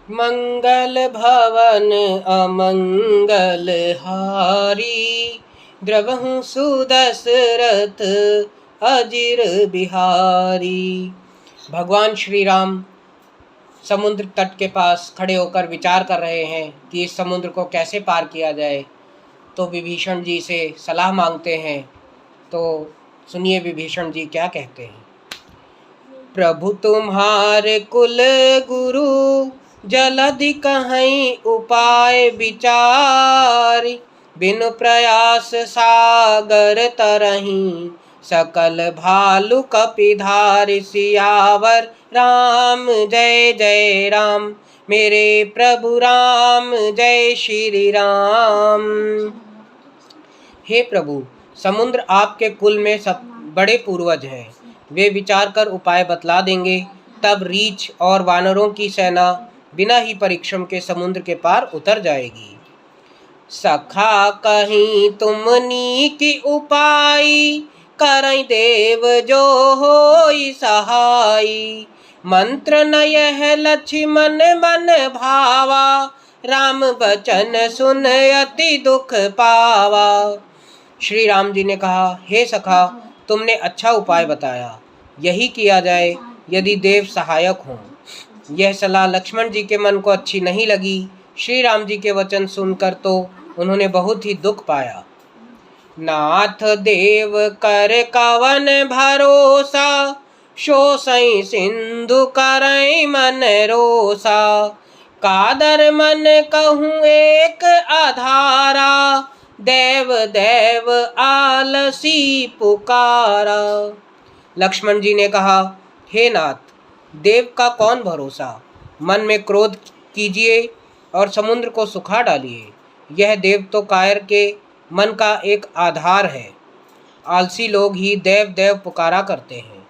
मंगल भवन अमंगल हारी, द्रवहु सुदशरथ अजिर बिहारी। भगवान श्री राम समुद्र तट के पास खड़े होकर विचार कर रहे हैं कि इस समुद्र को कैसे पार किया जाए। तो विभीषण जी से सलाह मांगते हैं। तो सुनिए विभीषण जी क्या कहते हैं। प्रभु तुम्हारे कुल गुरु, जलधि कहीं उपाय विचारी। बिनु प्रयास सागर तरही, सकल भालु कपिधारि। सियावर राम जय जय राम, मेरे प्रभु राम जय श्री राम। हे प्रभु, समुद्र आपके कुल में सब बड़े पूर्वज हैं। वे विचार कर उपाय बतला देंगे, तब रीछ और वानरों की सेना बिना ही परिश्रम के समुद्र के पार उतर जाएगी। सखा कहीं तुमनी की उपाय, करई देव जो होई सहाई। मंत्र न यह लक्ष्मण मन भावा, राम बचन सुन अति दुख पावा। श्री राम जी ने कहा, हे सखा, तुमने अच्छा उपाय बताया, यही किया जाए यदि देव सहायक हों। यह सलाह लक्ष्मण जी के मन को अच्छी नहीं लगी। श्री राम जी के वचन सुनकर तो उन्होंने बहुत ही दुख पाया। नाथ देव कर कवन भरोसा, शोषई सिंधु करई मन रोसा। कादर मन कहूँ एक आधारा, देव देव आलसी पुकारा। लक्ष्मण जी ने कहा, हे नाथ, देव का कौन भरोसा। मन में क्रोध कीजिए और समुद्र को सुखा डालिए। यह देव तो कायर के मन का एक आधार है। आलसी लोग ही देव देव पुकारा करते हैं।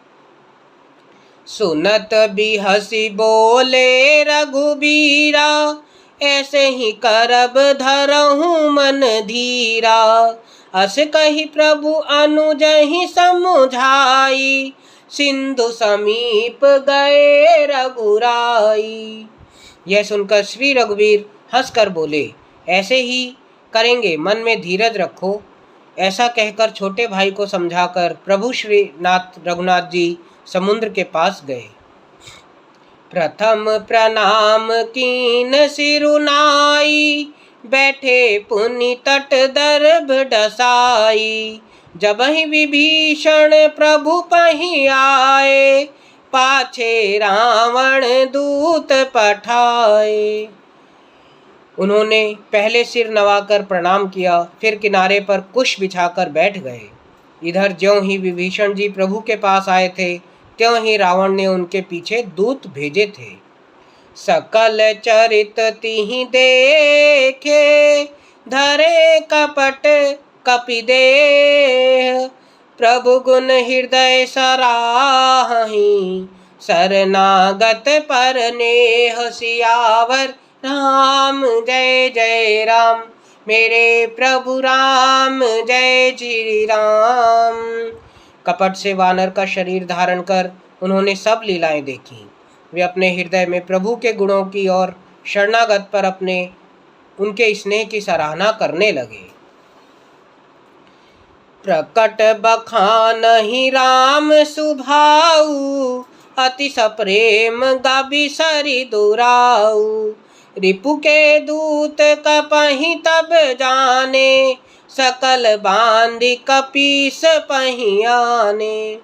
सुनत भी हंसी बोले रघुबीरा, ऐसे ही करब धरहूँ मन धीरा। अस कही प्रभु अनुज ही समुझाई, सिंधु समीप गए रघुराई। यह सुनकर श्री रघुवीर हंसकर बोले, ऐसे ही करेंगे, मन में धीरज रखो। ऐसा कहकर छोटे भाई को समझाकर प्रभु श्री नाथ रघुनाथ जी समुद्र के पास गए। प्रथम प्रणाम कीन सिरुनाई, बैठे पुनि तट दर्भ डसाई। जब ही विभीषण प्रभु पही आए, पाछे रावण दूत पठाए। उन्होंने पहले सिर नवाकर प्रणाम किया, फिर किनारे पर कुश बिछाकर बैठ गए। इधर ज्यों ही विभीषण जी प्रभु के पास आए थे, त्यों ही रावण ने उनके पीछे दूत भेजे थे। सकल चरित तिहि देखे, धरे कपट कपिदेह। प्रभु गुण हृदय सराहि, शरणागत पर नेह। सियावर राम जय जय राम, मेरे प्रभु राम जय श्री राम। कपट से वानर का शरीर धारण कर उन्होंने सब लीलाएं देखी। वे अपने हृदय में प्रभु के गुणों की और शरणागत पर अपने उनके स्नेह की सराहना करने लगे। प्रकट बखान ही राम सुभाऊ, अति सप्रेम गाबी सरी दुराऊ। रिपु के दूत कपहि तब जाने, सकल बांधि कपीस पहियाने।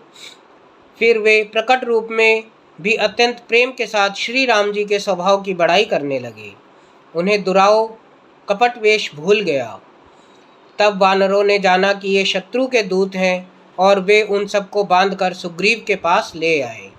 फिर वे प्रकट रूप में भी अत्यंत प्रेम के साथ श्री राम जी के स्वभाव की बड़ाई करने लगे। उन्हें दुराव कपट वेश भूल गया। तब वानरों ने जाना कि ये शत्रु के दूत हैं और वे उन सबको बांधकर सुग्रीव के पास ले आए।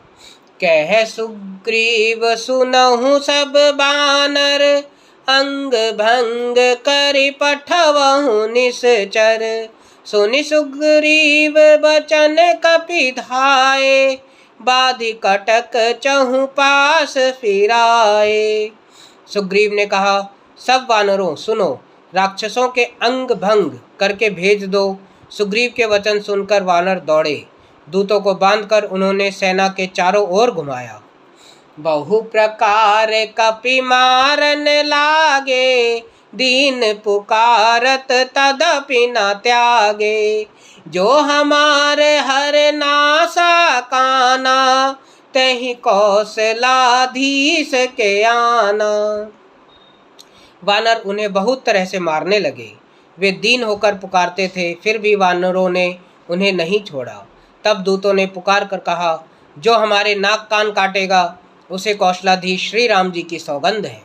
कह सुग्रीव सुनहु सब बानर, अंग भंग करि पठवहु निश्चर। सुनि सुग्रीव बचन कपिधाए, बाधि कटक चहु पास फिराए। सुग्रीव ने कहा, सब वानरों सुनो, राक्षसों के अंग भंग करके भेज दो। सुग्रीव के वचन सुनकर वानर दौड़े। दूतों को बांधकर उन्होंने सेना के चारों ओर घुमाया। बहु प्रकार कपि मारन लागे, दीन पुकारत तदपि न त्यागे। जो हमारे हर नासा काना, तहि कौशलाधीश के आना। वानर उन्हें बहुत तरह से मारने लगे। वे दीन होकर पुकारते थे, फिर भी वानरों ने उन्हें नहीं छोड़ा। तब दूतों ने पुकार कर कहा, जो हमारे नाक कान काटेगा उसे कौशलाधीश श्री राम जी की सौगंध है।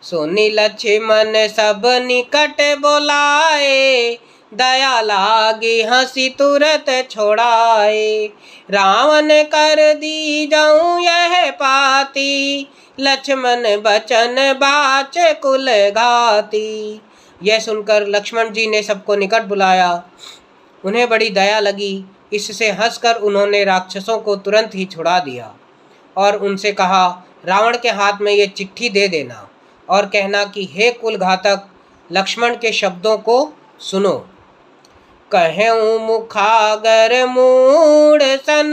सुनि लक्ष्मण सब निकट बोलाए, दया लागी हंसी तुरत छोड़ाए। रावण कर दी जाऊं यह पाती, लक्ष्मण बचन बाच कुल घाती। यह सुनकर लक्ष्मण जी ने सबको निकट बुलाया। उन्हें बड़ी दया लगी। इससे हंसकर उन्होंने राक्षसों को तुरंत ही छुड़ा दिया और उनसे कहा, रावण के हाथ में ये चिट्ठी दे देना और कहना कि हे कुल घातक, लक्ष्मण के शब्दों को सुनो। कहूँ मुखागर मूढ़ सन,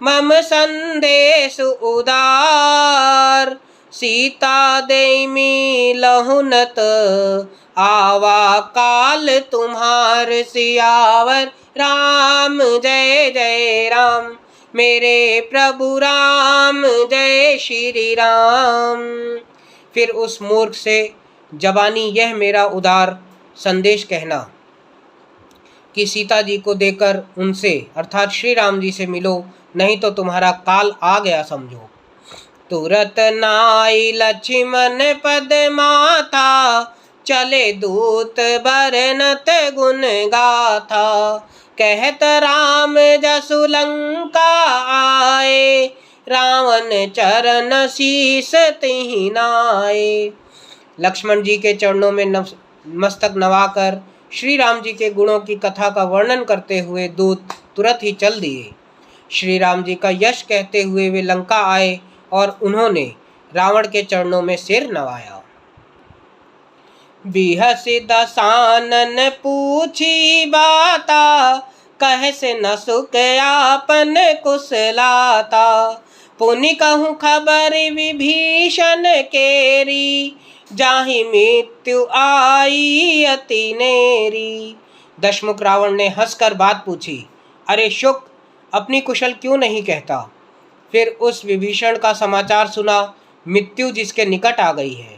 मम संदेश उदार। सीता देमी लहुनत, आवा काल तुम्हार सियावर। राम जय जय राम, मेरे प्रभु राम जय श्री राम। फिर उस मूर्ख से जबानी यह मेरा उदार संदेश कहना कि सीता जी को देकर उनसे अर्थात श्री राम जी से मिलो, नहीं तो तुम्हारा काल आ गया समझो। तुरत नाई लक्ष्मण पद माथा, चले दूत बरनत गुण गाथा। कहत राम जसु लंका आए, रावण चरण शीस तिहि नाए। लक्ष्मण जी के चरणों में मस्तक नवाकर श्री राम जी के गुणों की कथा का वर्णन करते हुए दूत तुरंत ही चल दिए। श्री राम जी का यश कहते हुए वे लंका आए और उन्होंने रावण के चरणों में सिर नवाया। बिहसि दसानन पूछी बाता, कह से न सुख आपन कुशलाता। पुनि कहूँ खबर विभीषण केरी, जाहि मृत्यु आई अति नेरी। दशमुख रावण ने हंसकर बात पूछी, अरे शुक, अपनी कुशल क्यों नहीं कहता। फिर उस विभीषण का समाचार सुना, मृत्यु जिसके निकट आ गई है।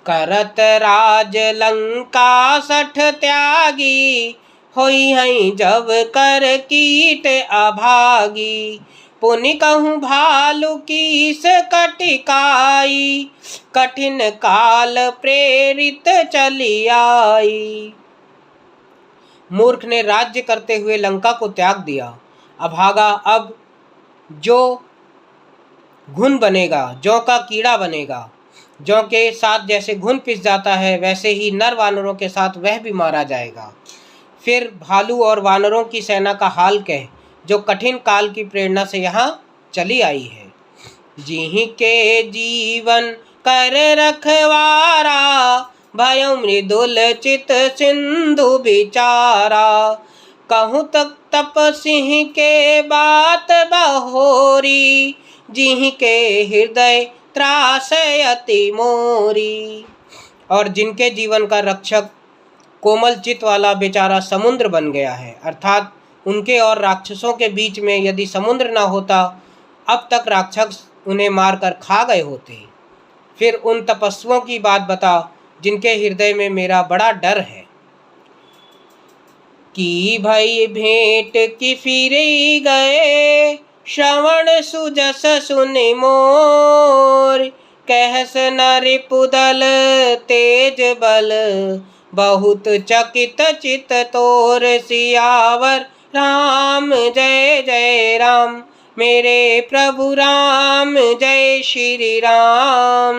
करत राज लंका सठ त्यागी, होई हई जब कर कीट अभागी। पुनि कहूँ भालू कीस कटिकाई, कठिन काल प्रेरित चली आई। मूर्ख ने राज्य करते हुए लंका को त्याग दिया। अभागा अब जो घुन बनेगा, जौ का कीड़ा बनेगा। जौ के साथ जैसे घुन पिस जाता है, वैसे ही नर वानरों के साथ वह भी मारा जाएगा। फिर भालू और वानरों की सेना का हाल कह, जो कठिन काल की प्रेरणा से यहाँ चली आई है। जिहि के जीवन कर रखवारा, भयो मृदुल चित सिंधु बिचारा। कहूँ तक तप सिंह के बात बहोरी, जिहि के हृदय त्रास अति मोरी। और जिनके जीवन का रक्षक कोमल चित वाला बेचारा समुद्र बन गया है, अर्थात उनके और राक्षसों के बीच में यदि समुद्र ना होता, अब तक राक्षस उन्हें मारकर खा गए होते। फिर उन तपस्वियों की बात बता, जिनके हृदय में मेरा बड़ा डर है। की भई भेंट की फिरे गए, श्रवण सुजस सुनि मोर। कहस न रिपुदल तेज बल, बहुत चकित चित तोर। सियावर राम जय जय राम, मेरे प्रभु राम जय श्री राम।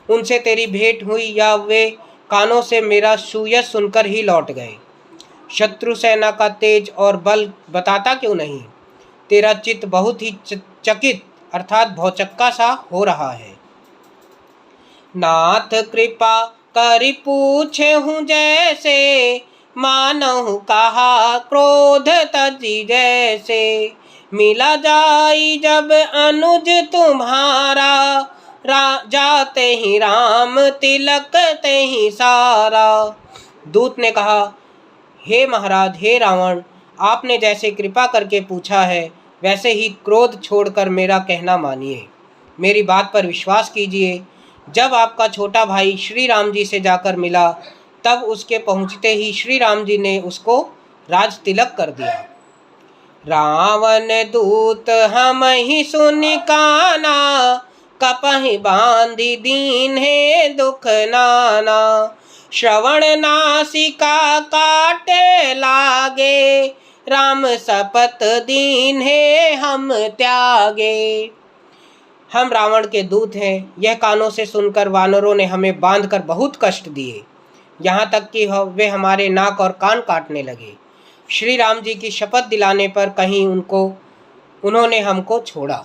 उनसे तेरी भेंट हुई या वे कानों से मेरा सुयश सुनकर ही लौट गए। शत्रु सेना का तेज और बल बताता क्यों नहीं। तेरा चित्त बहुत ही चकित अर्थात भौचक्का सा हो रहा है। नाथ कृपा करि पूछे हूँ जैसे, मानहु कहा क्रोध तजी जैसे। मिला जाई जब अनुज तुम्हारा, जाते ही राम तिलक ते ही सारा। दूत ने कहा, हे महाराज, हे रावण, आपने जैसे कृपा करके पूछा है वैसे ही क्रोध छोड़कर मेरा कहना मानिए, मेरी बात पर विश्वास कीजिए। जब आपका छोटा भाई श्री राम जी से जाकर मिला तब उसके पहुँचते ही श्री राम जी ने उसको राज तिलक कर दिया। रावण दूत हम ही सुन काना, कपहि बांधी दीन है दुख नाना। श्रवण नासिका काटे लागे, राम सपत दीन है हम त्यागे। हम रावण के दूत हैं, यह कानों से सुनकर वानरों ने हमें बांधकर बहुत कष्ट दिए, यहाँ तक कि वे हमारे नाक और कान काटने लगे। श्री राम जी की शपथ दिलाने पर कहीं उन्होंने हमको छोड़ा।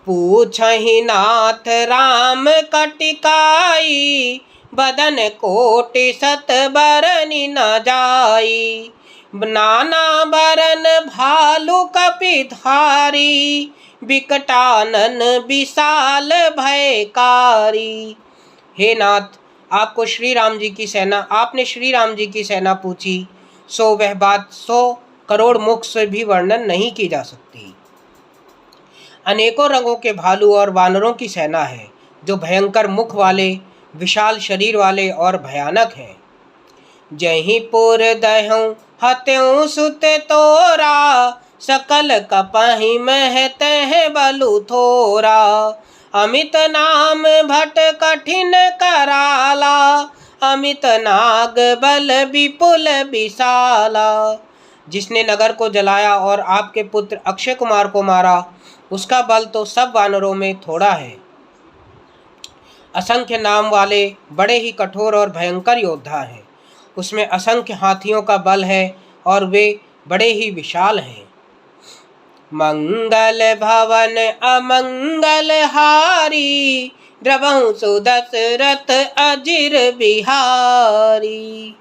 पूछहि नाथ राम कटिकाई, बदन कोटि सत बरनि न जाई। नाना बरन भालु कपिधारी, बिकटानन विशाल भयकारी। हे नाथ, आपने श्री राम जी की सेना पूछी, सो वह बात 100 करोड़ मुख से भी वर्णन नहीं की जा सकती। अनेकों रंगों के भालू और वानरों की सेना है, जो भयंकर मुख वाले, विशाल शरीर वाले और भयानक हैं। जहीं पुर दहूं हत्यों सुत तोरा, सकल कपहि महत है बलु थोरा। अमित नाम भट कठिन कराला, अमित नाग बल विपुल विशाला। जिसने नगर को जलाया और आपके पुत्र अक्षय कुमार को मारा, उसका बल तो सब वानरों में थोड़ा है। असंख्य नाम वाले बड़े ही कठोर और भयंकर योद्धा हैं। उसमें असंख्य हाथियों का बल है और वे बड़े ही विशाल हैं। मंगल भवन अमंगल हारी, द्रवहु सुदशरथ अजिर बिहारी।